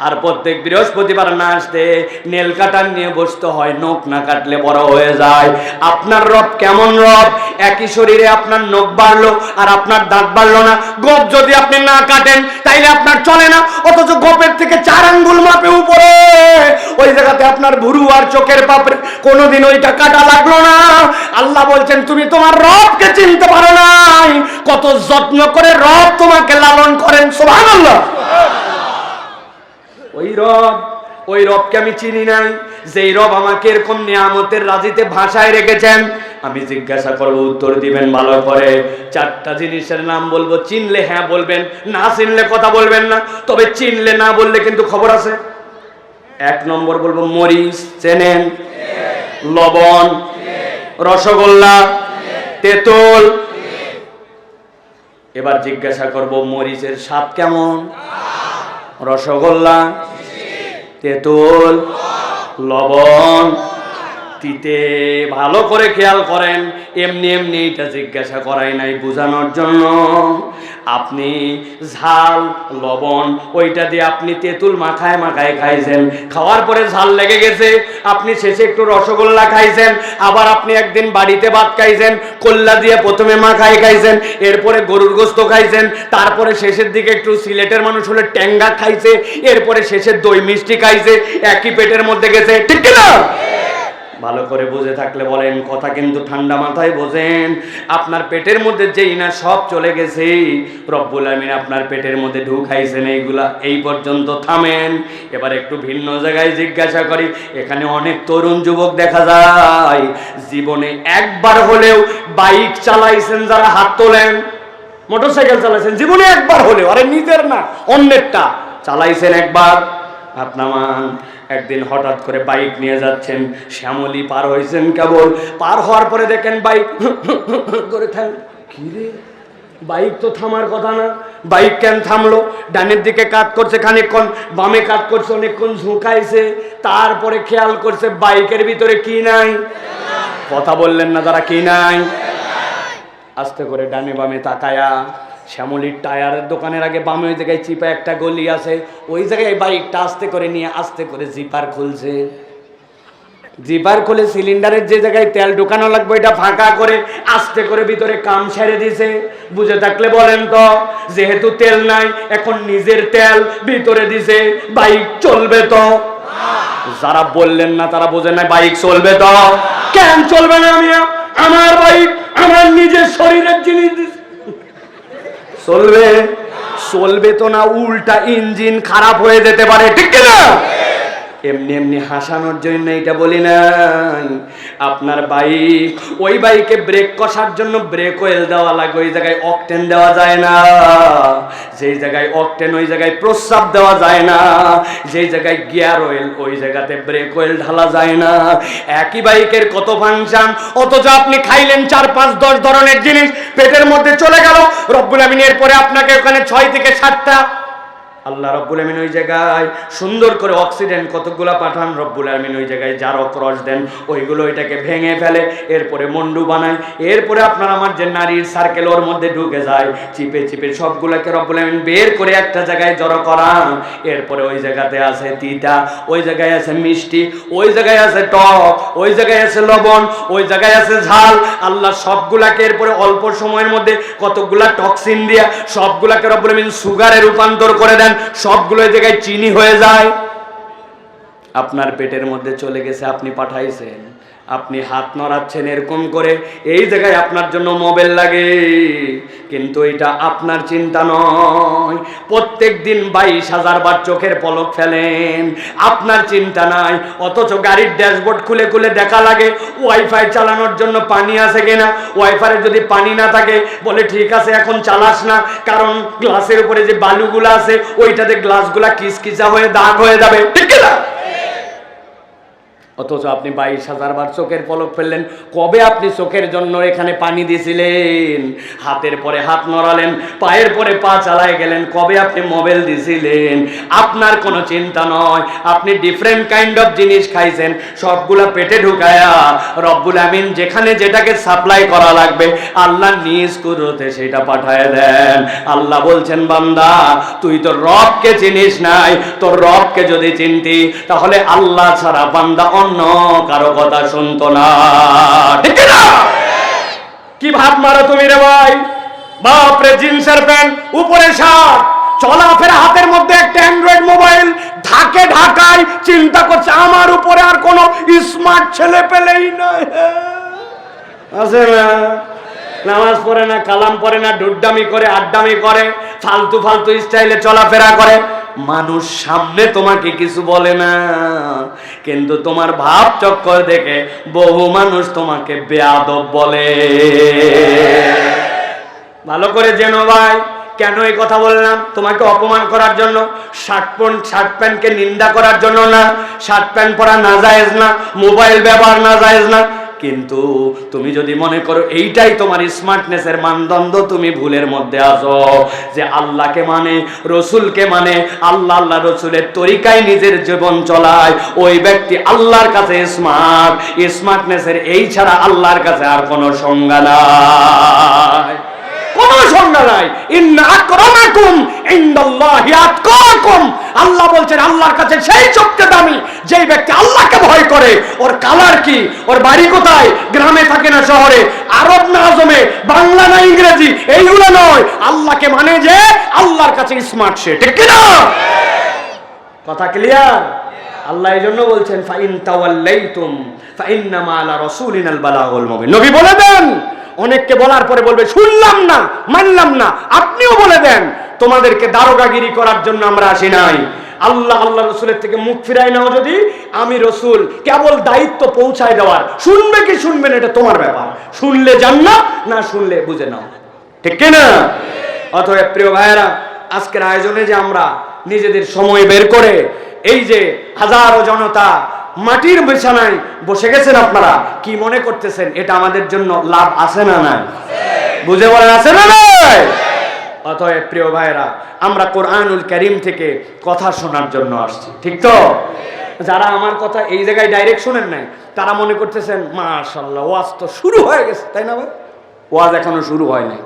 আর প্রত্যেক বৃহস্পতিবার না আসতে নেল কাটার নিয়ে বসতে হয়, নখ না কাটলে বড় হয়ে যায়। আপনার রব কেমন রব? একই শরীরে আপনার নখ বাড়লো আর আপনার দাঁত বাড়লো না। গোপ যদি আপনি না কাটেন তাইলে আপনার চলে না, অথচ গোপের থেকে 4 আঙ্গুল মাপে উপরে, ওই জায়গাতে আপনার ভুরু আর চোখের পাপড়ি, কোনোদিন ওইটা কাটা লাগলো না। আল্লাহ বলছেন, তুমি তোমার রবকে চিনতে পারো নাই, কত যত্ন করে রব তোমাকে লালন করেন। সুবহানাল্লাহ। ওই রবকে আমি চিনি নাই, যেই রব আমাকে এরকম নিয়ামতের রাজিতে ভাষায় রেখেছেন। আমি জিজ্ঞাসা করবো, উত্তর দিবেন ভালো করে। 4টা জিনিসের নাম বলবো, চিনলে হ্যাঁ বলবেন, না চিনলে কথা বলবেন না। তবে চিনলে না বললে কিন্তু খবর আছে। 1 নম্বর বলবো মরিচ, চেনেন? লবণ, রসগোল্লা, তেঁতুল। এবার জিজ্ঞাসা করবো, মরিচের স্বাদ কেমন? রসগোল্লা, তেঁতুল, লবণ, তিতে। ভালো করে খেয়াল করেন, এমনি এমনি এটা জিজ্ঞাসা করাই নাই, বোঝানোর জন্য। আপনি ঝাল, লবণ, ওইটা দিয়ে আপনি তেঁতুল মাখায় মাখায় খাইছেন, খাওয়ার পরে ঝাল লেগে গেছে, আপনি শেষে একটু রসগোল্লা খাইছেন। আবার আপনি একদিন বাড়িতে ভাত খাইছেন, কল্লা দিয়ে প্রথমে মাখায় খাইছেন, এরপরে গরুর গোস্ত খাইছেন, তারপরে শেষের দিকে একটু সিলেটের মানুষ হলে ট্যাঙ্গা খাইছে, এরপরে শেষে দই মিষ্টি খাইছে, একই পেটের মধ্যে গেছে, ঠিক না? ভালো করে বুঝে থাকলে বলেন, কথা কিন্তু ঠান্ডা মাথায় বোঝেন। আপনার পেটের মধ্যে যেই না সব চলে গেছে, রব্বুল আমিন আপনার পেটের মধ্যে ঢুকাইছেন এইগুলা, এই পর্যন্ত থামেন। এবার একটু ভিন্ন জায়গায় জিজ্ঞাসা করি। এখানে অনেক তরুণ যুবক দেখা যায়, জীবনে একবার হলেও বাইক চালাইছেন, যারা হাত তোলেন। মোটরসাইকেল চালাইছেন জীবনে একবার হলেও, আরে নিজের না অন্যেরটা চালাইছেন একবার। হাত নামান। একদিন হঠাৎ করে বাইক নিয়ে যাচ্ছেন, শ্যামলী পার হয়েছেন, কেবল পার হওয়ার পরে দেখেন বাইক করে থাম। কি রে, বাইক তো থামার কথা না, বাইক কেন থামলো? ডানের দিকে কাট করছে খানিকক্ষণ, বামে কাট করছে অনেকক্ষণ, ঝুঁকাইছে, তারপরে খেয়াল করছে বাইকের ভিতরে কি নাই। কথা বললেন না যারা, কি নাই? আস্তে করে ডানে বামে তাকায়া, শ্যামলির টায়ারের দোকানের আগে বামে ওই জায়গায় চিপা একটা গলি আছে, ওই জায়গায় বাইকটা আস্তে করে নিয়ে আস্তে করে জিপার খুলছে। জিপার খুলে সিলিন্ডারের যে জায়গায় তেল ঢুকানো লাগবে এটা ফাঁকা করে আস্তে করে ভিতরে কাম সেরে দিছে। বুঝে থাকলে বলেন তো, যেহেতু তেল নাই, এখন নিজের তেল ভিতরে দিছে, বাইক চলবে তো? যারা বললেন না তারা বোঝেন না বাইক চলবে তো। কেন চলবে না? আমি আমার বাইক আমার নিজের শরীরের জিনিস চলবে। চলবে তো না, উল্টা ইঞ্জিন খারাপ হয়ে যেতে পারে, ঠিক না? এমনি এমনি হাসানোর জন্য এটা বলি নাই। আপনার বাইক, ওই বাইকে ব্রেক কষার জন্য ব্রেক অয়েল দেওয়া লাগে, ওই জায়গায় অকটেন দেওয়া যায় না। যেই জায়গায় অকটেন ওই জায়গায় প্রস্রাব দেওয়া যায় না। যেই জায়গায় গিয়ার অয়েল ওই জায়গাতে ব্রেক অয়েল ঢালা যায় না। একই বাইকের কত ফাংশন, অথচ আপনি খাইলেন 4, 5, 10 ধরনের জিনিস পেটের মধ্যে চলে গেল। রব্বুল আমিন এর পরে আপনাকে ওখানে 6 থেকে 7টা আল্লাহ রব্বুল আমিন ওই জায়গায় সুন্দর করে অক্সিডেন্ট কতগুলা পাঠান। রব্বুল আমিন ওই জায়গায় জারক রস দেন, ওইগুলো এটাকে ভেঙে ফেলে, এরপরে মন্ডু বানায়। এরপরে আপনার আমার যে নারীর সার্কেল ওর মধ্যে ঢুকে যায়, চিপে চিপে সবগুলোকে রব্বুল আমিন বের করে একটা জায়গায় জড়ো করান। এরপরে ওই জায়গাতে আছে তিতা, ওই জায়গায় আছে মিষ্টি, ওই জায়গায় আছে টক, ওই জায়গায় আছে লবণ, ওই জায়গায় আছে ঝাল। আল্লাহ সবগুলাকে এরপরে অল্প সময়ের মধ্যে কতগুলা টক্সিন দিয়া সবগুলাকে রব্বুল আমিন সুগারে রূপান্তর করে দেন। সবগুলো জায়গায় চিনি হয়ে যায়। আপনার পেটের মধ্যে চলে গেছে, আপনি পাঠাইছেন, আপনি হাত নড়াচ্ছেন এরকম করে, এই জায়গায় আপনার জন্য মোবাইল লাগে, কিন্তু এটা আপনার চিন্তা নয়। প্রত্যেক দিন 22,000 বার চোখের পলক ফেলেন, আপনার চিন্তা নাই। অথচ গাড়ির ড্যাশবোর্ড খুলে খুলে দেখা লাগে ওয়াইফাই চালানোর জন্য পানি আছে কিনা। ওয়াইফাই যদি পানি না থাকে বলে ঠিক আছে এখন চালাস না, কারণ গ্লাসের উপরে যে বালুগুলো আছে ওইটাতে গ্লাসগুলা কিচকিচা হয়ে দাগ হয়ে যাবে, ঠিক না? অথচ আপনি 22,000 বার চোখের পলক ফেললেন। কবে আপনি চোখের জন্য এখানে পানি দিয়েছিলেন? হাতের পরে হাত নড়ালেন, পায়ের পরে পা চালায় গেলেন, কবে আপনি মোবাইল দিয়েছিলেন? আপনার কোনো চিন্তা নয়। আপনি ডিফারেন্ট কাইন্ড অফ জিনিস খাইছেন, সবগুলা পেটে ঢুকায়া রব্বুল আমিন যেখানে যেটাকে সাপ্লাই করা লাগবে আল্লাহ নিজ কুদরতে সেটা পাঠায় দেন। আল্লাহ বলছেন, বান্দা তুই তো রবকে চিনিস নাই, তোর রবকে যদি চিনতি তাহলে আল্লাহ ছাড়া বান্দা অন্য কারো কথা শুনতো না, ঠিক না? কি ভাব মারো তুমি রে ভাই? বাপরে, জিন্সের প্যান্ট, উপরে শার্ট, চলাফেরা, হাতের মধ্যে একটা অ্যান্ড্রয়েড মোবাইল, ঢাকে ঢাকায় চিন্তা করছে আমার উপরে আর কোনো স্মার্ট ছেলে পেলেই নয়। আছে না? নামাজ পড়ে না, কালাম পড়ে না, ডুড্ডামি করে, আড্ডামি করে, ফালতু ফালতু স্টাইলে চলাফেরা করে। মানুষ সামনে তোমাকে কিছু বলে না, কিন্তু তোমার ভাব চক্কর দেখে বহু মানুষ তোমাকে বেয়াদব বলে। ভালো করে জেনো ভাই, কেন এই কথা বললাম? তোমাকে অপমান করার জন্য, শার্ট প্যান্টকে নিন্দা করার জন্য না। শার্ট প্যান্ট পরা নাজায়েজ না, মোবাইল ব্যবহার নাজায়েজ না, কিন্তু তুমি যদি মনে করো এইটাই তোমার স্মার্টনেসের মানদণ্ড, তুমি ভুলের মধ্যে আছো। যে আল্লাহকে মানে, রসুলকে মানে, আল্লাহ রসুলের তরিকায় নিজের জীবন চলায়, ওই ব্যক্তি আল্লাহর কাছে স্মার্ট। স্মার্টনেসের এই ছাড়া আল্লাহর কাছে আর কোনো সংজ্ঞা নাই, কোনো সংজ্ঞা নাই। ইন্না আকরামাকুম ইনদাল্লাহি আতকাকুম। আল্লাহ বলছেন আল্লাহর কাছে সেই সবচেয়ে দামি যেই ব্যক্তি আল্লাহকে ভয় করে। ওর কালার কি, ওর বাড়ি কোথায়, গ্রামে থাকে না শহরে, আরব না আজমে, বাংলা না ইংরেজি, এইগুলো নয়। আল্লাহকে মানে যে আল্লাহর কাছে স্মার্ট সে, ঠিক কি না? কথা ক্লিয়ার? আল্লাহ এই জন্য বলছেন ফাইন তাওয়াল্লাইতুম ফাইন্নামা আলা রাসূলিনাল বালাগুল মুবিন। নবী বলে দেন, অনেককে বলার পরে বলবে শুনলাম না, মানলাম না। আপনিও বলে দেন, তোমাদেরকে দারোগাগিরি করার জন্য আমরা আসি নাই। আল্লাহ রসুলের থেকে মুখ ফিরাই নাও যদি, আমি রসুল কেবল দায়িত্ব পৌঁছায় দেওয়ার। শুনবে কি শুনবেন এটা তোমার ব্যাপার, শুনলে জান্নাত, না শুনলে বুঝে নাও, ঠিক কিনা? অতএব প্রিয় ভাইয়েরা, আজকের আয়োজনে যে আমরা নিজেদের সময় বের করে এই যে হাজারো জনতা মাটির বিছানায় বসে গেছেন, আপনারা কি মনে করতেছেন এটা আমাদের জন্য লাভ আছে না নাই? বুঝে বলেন আছে না নাই? অতএব প্রিয় ভাইরা, আমরা কোরআনুল কারীম থেকে কথা শোনার জন্য আসছি, ঠিক তো? যারা আমার কথা এই জায়গায় ডাইরেক্ট শোনেন নাই তারা মনে করতেছেন মাশাআল্লাহ ওয়াজ তো শুরু হয়ে গেছে, তাই না ভাই? ওয়াজ এখনো শুরু হয় নাই,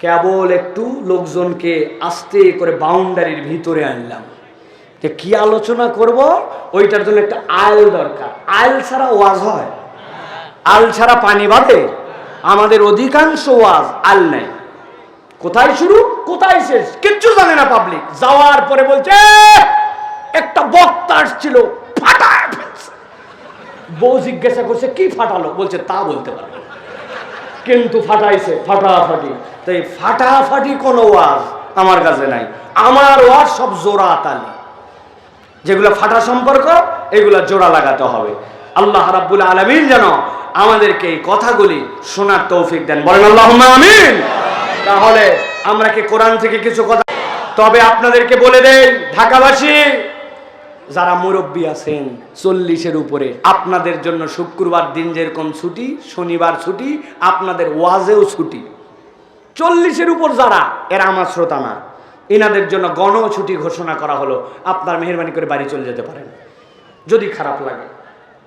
কেবল একটু লোকজনকে আস্তে করে বাউন্ডারির ভিতরে আনলাম। কি আলোচনা করব ওইটার জন্য একটা আল দরকার। আল ছাড়া ওয়াজ হয়? আল ছাড়া পানি বাঁধে? আমাদের অধিকাংশ ওয়াজ আল নাই। কোথায় শুরু কোথায় শেষ কিচ্ছু জানে না পাবলিক। যাওয়ার পরে বলছে একটা বক্তা আসছিল, ফাটায় ফেলছে। বউ জিজ্ঞাসা করছে কি ফাটালো, বলছে তা বলতে পারবে, কিন্তু ফাটাইছে ফাটাফাটি। তো এই ফাটাফাটি কোনো ওয়াজ আমার কাছে নাই। আমার ওয়াজ সব জোড়া তালি, যেগুলো ফাটা সম্পর্ক এগুলা জোড়া লাগাতে হবে। আল্লাহ রাব্বুল আলামিন যেন আমাদেরকে এই কথাগুলি শোনার তৌফিক দেন, বলেন আল্লাহুম্মা আমিন। তাহলে আমরা কি কোরআন থেকে কিছু কথা, তবে আপনাদেরকে বলে দেই, ঢাকাবাসী যারা মুরব্বী আছেন 40-এর উপরে, আপনাদের জন্য শুক্রবার দিন যেরকম ছুটি, শনিবার ছুটি, আপনাদের ওয়াজেও ছুটি। 40-এর উপর যারা, এরা আমার শ্রোতা না, এনাদের জন্য গণ ছুটি ঘোষণা করা হলো। আপনার মেহেরবানি করে বাড়ি চলে যেতে পারেন যদি খারাপ লাগে।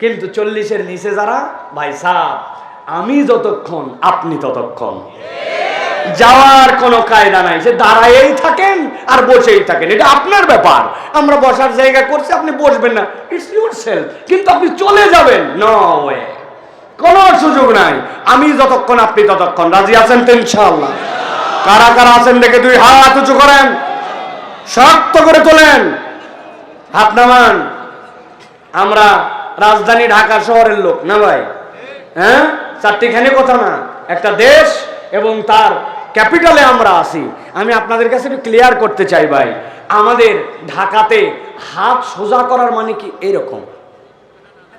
কিন্তু 40-এর নিচে যারা, ভাই সাহেব, আমি যতক্ষণ আপনি ততক্ষণ, যাওয়ার কোনো কায়দা নাই। সে দাঁড়ায়েই থাকেন আর বসেই থাকেন, এটা আপনার ব্যাপার। আমরা বসার জায়গা করছি, আপনি বসবেন না, ইটস ইউর সেলফ। কিন্তু আপনি চলে যাবেন, নো ওয়ে, কোনো সুযোগ নাই। আমি যতক্ষণ আপনি ততক্ষণ। রাজি আছেন তো ইনশাআল্লাহ? কারা কারা আছেন দেখে 2 হাত উঁচু করেন, শক্ত করে তোলেন, হাত নামান। আমরা রাজধানী ঢাকা শহরের লোক না ভাই, হ্যাঁ? চারটিখানি কথা না, একটা দেশ এবং তার ক্যাপিটালে আমরা আছি। আমি আপনাদের কাছে একটু ক্লিয়ার করতে চাই ভাই, আমাদের ঢাকাতে হাত সোজা করার মানে কি এরকম?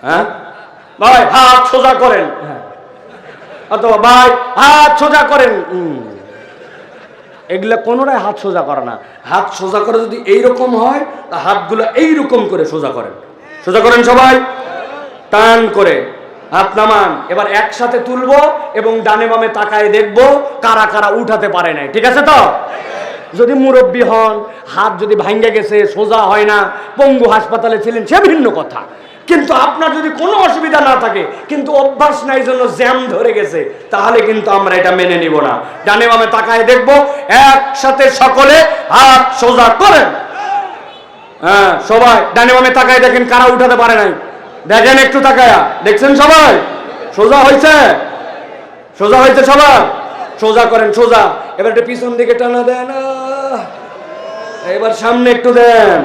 হ্যাঁ ভাই, হাত সোজা করেন, হ্যাঁ, অথবা ভাই হাত সোজা করেন, এগুলা কোনোটাই হাত সোজা করে না। হাত সোজা করে যদি এইরকম হয়, তা হাতগুলো এইরকম করে সোজা করেন। সোজা করেন সবাই, টান করে হাত নামান। এবার একসাথে তুলবো এবং ডানে বামে তাকায় দেখবো কারা কারা উঠাতে পারে নাই। ঠিক আছে তো? যদি মুরব্বী হন, হাত যদি ভাঙ্গে গেছে, সোজা হয় না, পঙ্গু হাসপাতালে ছিলেন, সে ভিন্ন কথা। কিন্তু আপনার যদি কোনো অসুবিধা না থাকে, কিন্তু অভ্যাস নাই জন্য জ্যাম ধরে গেছে, তাহলে কিন্তু আমরা এটা মেনে নিব না। ডানে বামে তাকায় দেখবো, একসাথে সকলে হাত সোজা করেন। হ্যাঁ, সবাই ডানে বামে তাকায় দেখেন কারা উঠাতে পারে নাই। দেখেন একটু তাকায়া, দেখছেন সবাই? সোজা হয়েছে, সোজা হয়েছে সবাই? সোজা করেন, সোজা। এবার একটু পিছন দিকে টানা দেন, এবার সামনে একটু দেন,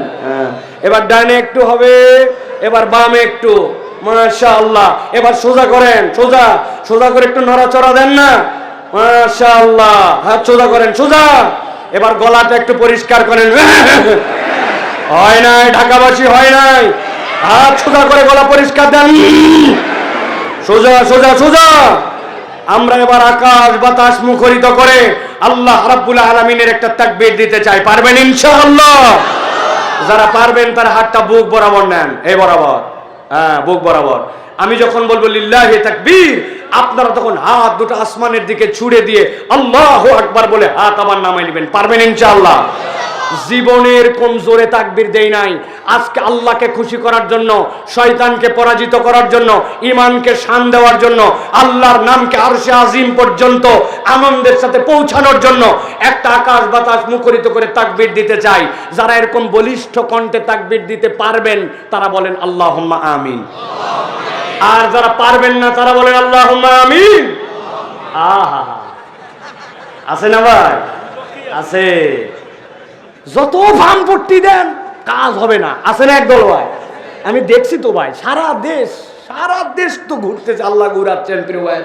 এবার ডানে একটু হবে, এবার বামে একটু, মাশাআল্লাহ। এবার সোজা করেন, সোজা সোজা করে একটু নড়াচড়া দেন না, মাশাআল্লাহ। হাত সোজা করেন, সোজা। এবার গলাটা একটু পরিষ্কার করেন, হয় নাই ঢাকাবাসী, হয় নাই। হাত সোজা করে গলা পরিষ্কার দেন, সোজা সোজা সোজা। আমরা এবার আকাশ বাতাস মুখরিত করে আল্লাহ রাব্বুল আলামিনের একটা তাকবীর দিতে চাই। পারবেন ইনশাআল্লাহ? যারা পারবেন তারা হাতটা বুক বরাবর নেন, এই বরাবর, হ্যাঁ বুক বরাবর। আমি যখন বলবো লিল্লাহি তাকবীর, আপনারা তখন হাত দুটো আসমানের দিকে ছুড়ে দিয়ে আল্লাহু আকবার বলে হাত আবার নামাই নেবেন। পারবেন ইনশাআল্লাহ? জীবনের কোন জোরে তাকবীর দেই নাই। আজকে আল্লাহকে খুশি করার জন্য, শয়তানকে পরাজিত করার জন্য, ঈমানকে শান দেওয়ার জন্য, আল্লাহর নামকে আরশে আজিম পর্যন্ত আনন্দের সাথে পৌঁছানোর জন্য একটা আকাশ বাতাস মুখরিত করে তাকবীর দিতে চাই। যারা এরকম বলিষ্ঠ কণ্ঠে তাকবীর দিতে পারবেন তারা বলেন আল্লাহুম্মা আমিন। আর যারা পারবেন না তারা বলেন আল্লাহুম্মা আমিন। আহা, আছে না ভাই? আছে। যত ভামপট্টি দেন কাজ হবে না, আছে না একদল ভাই? আমি দেখছি তো ভাই, সারা দেশ তো ঘুরতেছে, আল্লাহ ঘুরাচ্ছেন প্রিয় ভাই।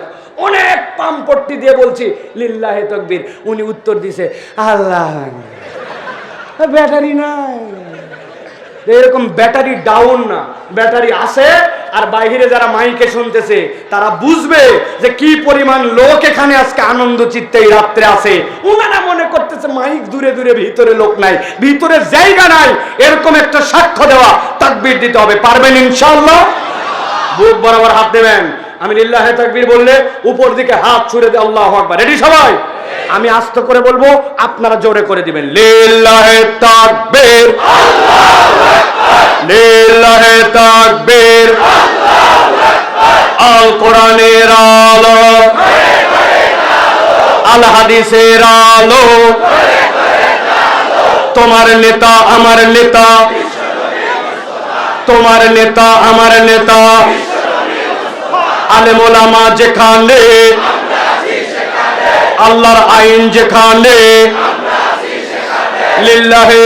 অনেক পামপট্টি দিয়ে বলছি লিল্লাহি তাকবীর, উনি উত্তর দিছে আল্লাহ, ব্যাটারি নাই। এরকম ব্যাটারি ডাউন না, ব্যাটারি আছে। আর বাইরে যারা মাইকে শুনতেছে তারা বুঝবে যে কি পরিমাণ লোক এখানে আজকে আনন্দ চিত্তে এই রাত্রে আছে। ওনারা মনে করতেছে মাইক দূরে দূরে, ভিতরে লোক নাই, ভিতরে জায়গা নাই। এরকম একটা সাক্ষ্য দেওয়া, তাকবীর দিতে হবে। পারবেন ইনশাআল্লাহ? বুক বরাবর হাত দেবেন। আমি লিল্লাহি তাকবীর বললে উপর দিকে হাত ছুড়ে দিয়ে আল্লাহু আকবার। রেডি সবাই? আমি আস্তে করে বলবো, আপনারা জোরে করে দিবেন। লিল্লাহি তাকবীর, আল্লাহু আকবার, লিল্লাহি তাকবীর, আল্লাহু আকবার। আল কোরআনের আলো, আল হাদিসের আলো, তোমার নেতা আমার নেতা, তোমার নেতা আমার নেতা, আলেম ওলামা যেখানে, আল্লাহর আইন যেখানে, লিল্লাহি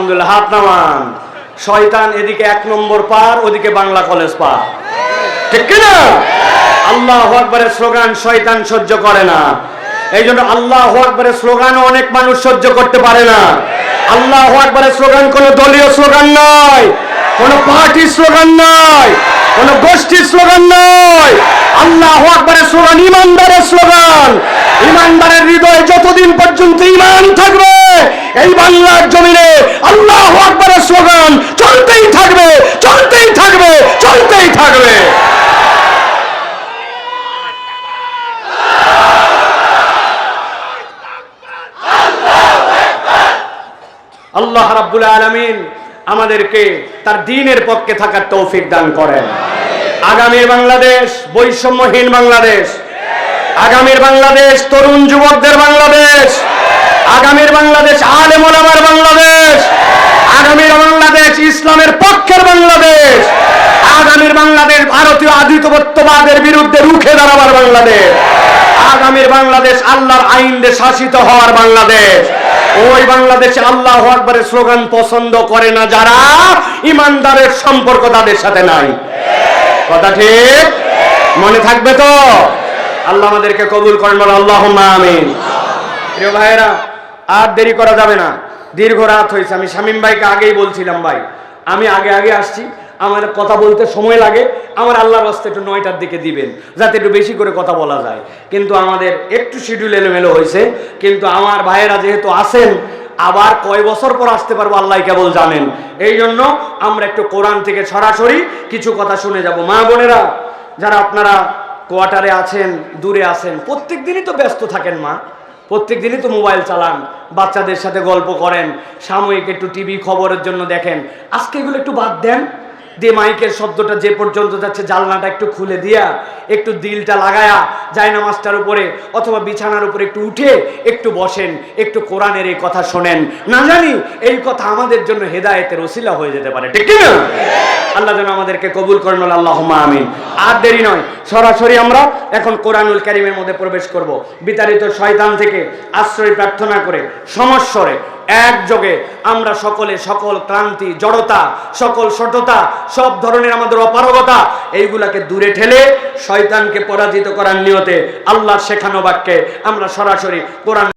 আলহামদুলিল্লাহ, হাত নামান। শয়তান এদিকে 1 নম্বর পার, ওদিকে বাংলা কলেজ পার, ঠিক কিনা? আল্লাহু আকবারের স্লোগান শয়তান সহ্য করে না। এই জন্য আল্লাহু আকবারের স্লোগান অনেক মানুষ সহ্য করতে পারে না। আল্লাহু আকবারের স্লোগান কোন দলীয় স্লোগান নয়, কোন পার্টির স্লোগান নয়, কোন গোষ্ঠীর স্লোগান নয়। আল্লাহু আকবারের স্লোগান ইমানদারের স্লোগান। ইমানদারের হৃদয়ে যতদিন পর্যন্ত ঈমান থাকবে, এই বাংলার জমিনে আল্লাহু আকবারের স্লোগান চলতেই থাকবে, চলতেই থাকবে, চলতেই থাকবে। আল্লাহ রাব্বুল আলামিন আমাদেরকে তার দ্বীনের পক্ষে থাকার তৌফিক দান করেন। আগামীর বাংলাদেশ বৈষম্যহীন বাংলাদেশ, আগামীর বাংলাদেশ তরুণ যুবকদের বাংলাদেশ, আগামীর বাংলাদেশ আলেম ওলামার বাংলাদেশ, আগামীর বাংলাদেশ ইসলামের পক্ষের বাংলাদেশ, আগামীর বাংলাদেশ ভারতীয় আধিপত্যবাদের বিরুদ্ধে রুখে দাঁড়াবার বাংলাদেশ, আগামীর বাংলাদেশ আল্লাহর আইন দিয়ে শাসিত হওয়ার বাংলাদেশ। ওই বাংলাদেশে আল্লাহু আকবারের স্লোগান পছন্দ করে না যারা, ইমানদারের সম্পর্ক তাদের সাথে নাই। কথা ঠিক? মনে থাকবে তো? আল্লাহ আমাদেরকে কবুল করেন, বলে আল্লাহুম্মা আমিন। প্রিয় ভাইয়েরা, আর দেরি করা যাবে না, দীর্ঘ রাত হয়েছে। আমি শামীম ভাইকে আগেই বলছিলাম, ভাই আমি আগে আগে আসছি, আমার কথা বলতে সময় লাগে, আমার আল্লাহর রাস্তায় একটু 9টার দিকে দিবেন, যাতে একটু বেশি করে কথা বলা যায়। কিন্তু আমাদের একটু শিডিউল এলোমেলো হয়েছে। কিন্তু আমার ভাইয়েরা যেহেতু আসেন, আবার কয় বছর পর আসতে পারবো আল্লাহ কেবল জানেন। এই জন্য আমরা একটু কোরআন থেকে সরাসরি কিছু কথা শুনে যাব। মা বোনেরা যারা আপনারা কোয়ার্টারে আছেন, দূরে আছেন, প্রত্যেক দিনই তো ব্যস্ত থাকেন মা, প্রত্যেক দিনই তো মোবাইল চালান, বাচ্চাদের সাথে গল্প করেন, সাময়িক একটু টিভি খবরের জন্য দেখেন। আজকে এগুলো একটু বাদ দেন, দিয়ে মাইকের শব্দটা যে পর্যন্ত যাচ্ছে জানলাটা একটু খুলে দিয়া, একটু দিলটা লাগায়া জায়নামাজটার উপরে অথবা বিছানার উপরে একটু উঠে একটু বসেন, একটু কোরআনের এই কথা শোনেন। না জানি এই কথা আমাদের জন্য হেদায়েতের ওসিলা হয়ে যেতে পারে, ঠিক না? আল্লাহ যেন আমাদেরকে কবুল করেন, আল্লাহুম্মা আমিন। আর দেরি নয়, সরাসরি আমরা এখন কোরআনুল কারীমের মধ্যে প্রবেশ করব। বিতাড়িত শয়তান থেকে আশ্রয় প্রার্থনা করে সমস্বরে একযোগে আমরা সকলে সকল ক্লান্তি, জড়তা, সকল সততা, সব ধরনের আমাদের অপারগতা, এইগুলাকে দূরে ঠেলে শয়তানকে পরাজিত করার নিয়তে আল্লাহর শেখানো বাক্যে আমরা সরাসরি কোরআন